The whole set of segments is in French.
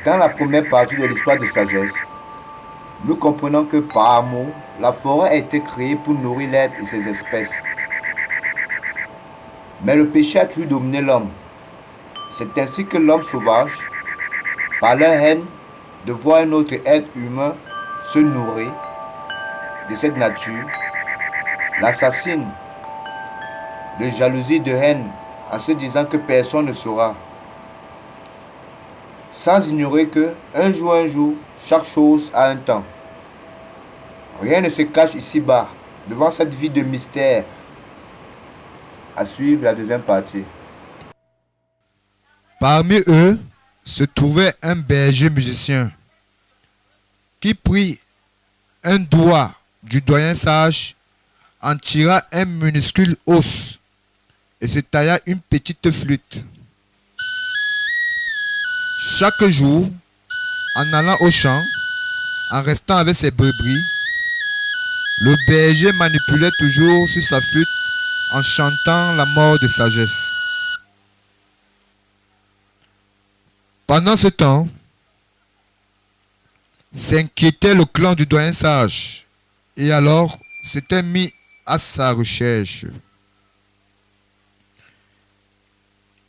Dans la première partie de l'histoire de sagesse, nous comprenons que par amour, la forêt a été créée pour nourrir l'être et ses espèces. Mais le péché a toujours dominé l'homme. C'est ainsi que l'homme sauvage, par leur haine de voir un autre être humain se nourrir de cette nature, l'assassine de jalousie, de haine, en se disant que personne ne saura, sans ignorer que un jour, chaque chose a un temps. Rien ne se cache ici-bas, devant cette vie de mystère. À suivre la deuxième partie. Parmi eux se trouvait un berger musicien qui prit un doigt du doyen sage, en tira un minuscule os et se tailla une petite flûte. Chaque jour, en allant au champ, en restant avec ses brebis, le berger manipulait toujours sur sa flûte en chantant la mort de sagesse. Pendant ce temps, s'inquiétait le clan du doyen sage et alors s'était mis à sa recherche.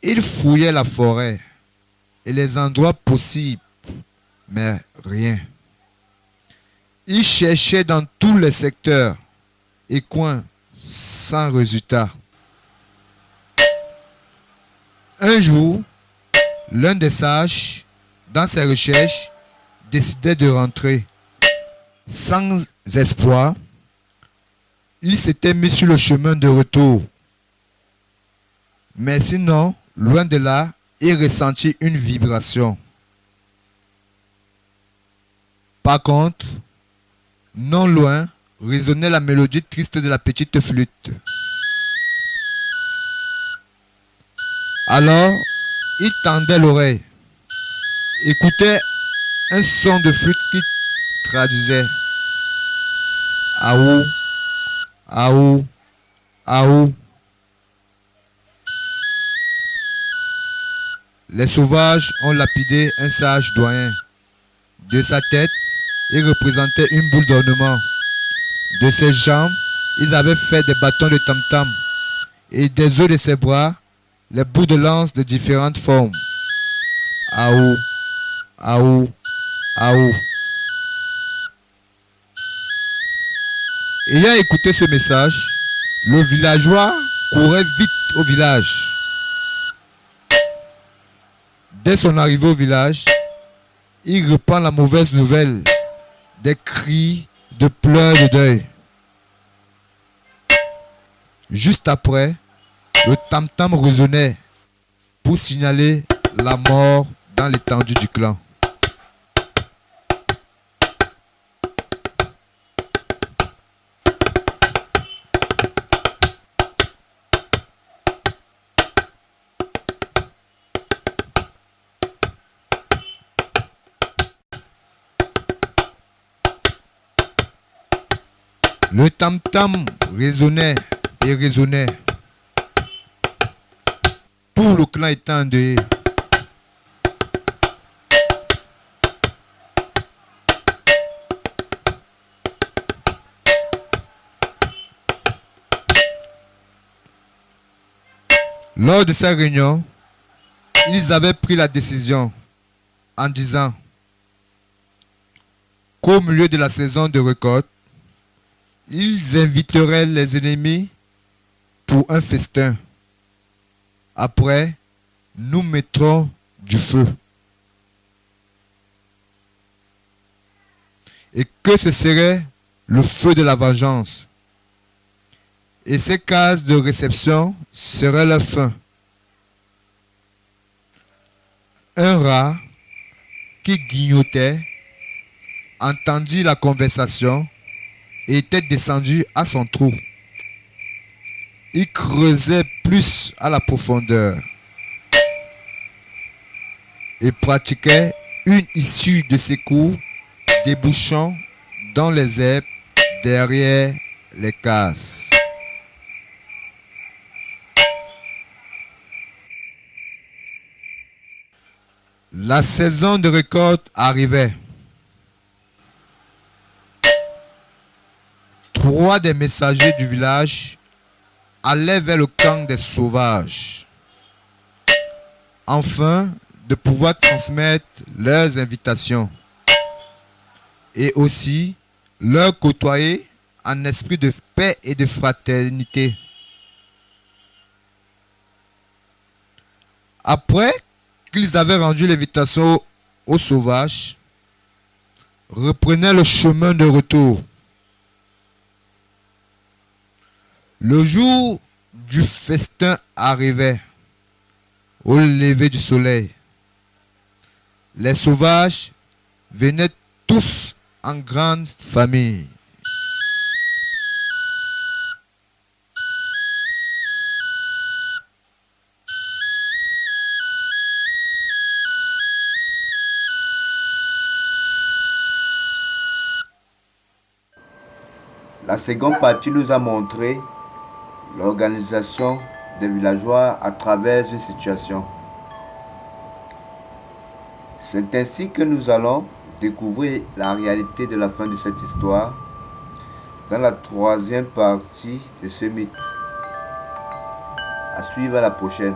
Il fouillait la forêt et les endroits possibles, mais rien. Il cherchait dans tous les secteurs et coins sans résultat. Un jour, l'un des sages, dans ses recherches, décidait de rentrer. Sans espoir, il s'était mis sur le chemin de retour. Mais sinon, loin de là, il ressentit une vibration. Par contre, non loin, résonnait la mélodie triste de la petite flûte. Alors, il tendait l'oreille, écoutait un son de flûte qui traduisait Aou, Aou, Aou. Les sauvages ont lapidé un sage doyen. De sa tête, il représentait une boule d'ornement. De ses jambes, ils avaient fait des bâtons de tam-tam. Et des os de ses bras, les bouts de lance de différentes formes. Aou, Aou, Aou. Ayant écouté ce message, le villageois courait vite au village. Dès son arrivée au village, il reprend la mauvaise nouvelle, des cris de pleurs de deuil. Juste après, le tam-tam résonnait pour signaler la mort dans l'étendue du clan. Le tam-tam résonnait et résonnait. Tout le clan était endeuillé. Lors de cette réunion, ils avaient pris la décision en disant qu'au milieu de la saison de récolte, ils inviteraient les ennemis pour un festin. Après, nous mettrons du feu. Et que ce serait le feu de la vengeance. Et ces cases de réception seraient leur fin. Un rat qui grignotait entendit la conversation et était descendu à son trou. Il creusait plus à la profondeur et pratiquait une issue de secours débouchant dans les herbes derrière les cases. La saison de récolte arrivait. 3 des messagers du village allaient vers le camp des sauvages, afin de pouvoir transmettre leurs invitations et aussi leur côtoyer en esprit de paix et de fraternité. Après qu'ils avaient rendu l'invitation aux sauvages, reprenaient le chemin de retour. Le jour du festin arrivait, au lever du soleil. Les sauvages venaient tous en grande famille. La seconde partie nous a montré l'organisation des villageois à travers une situation. C'est ainsi que nous allons découvrir la réalité de la fin de cette histoire dans la troisième partie de ce mythe. À suivre à la prochaine.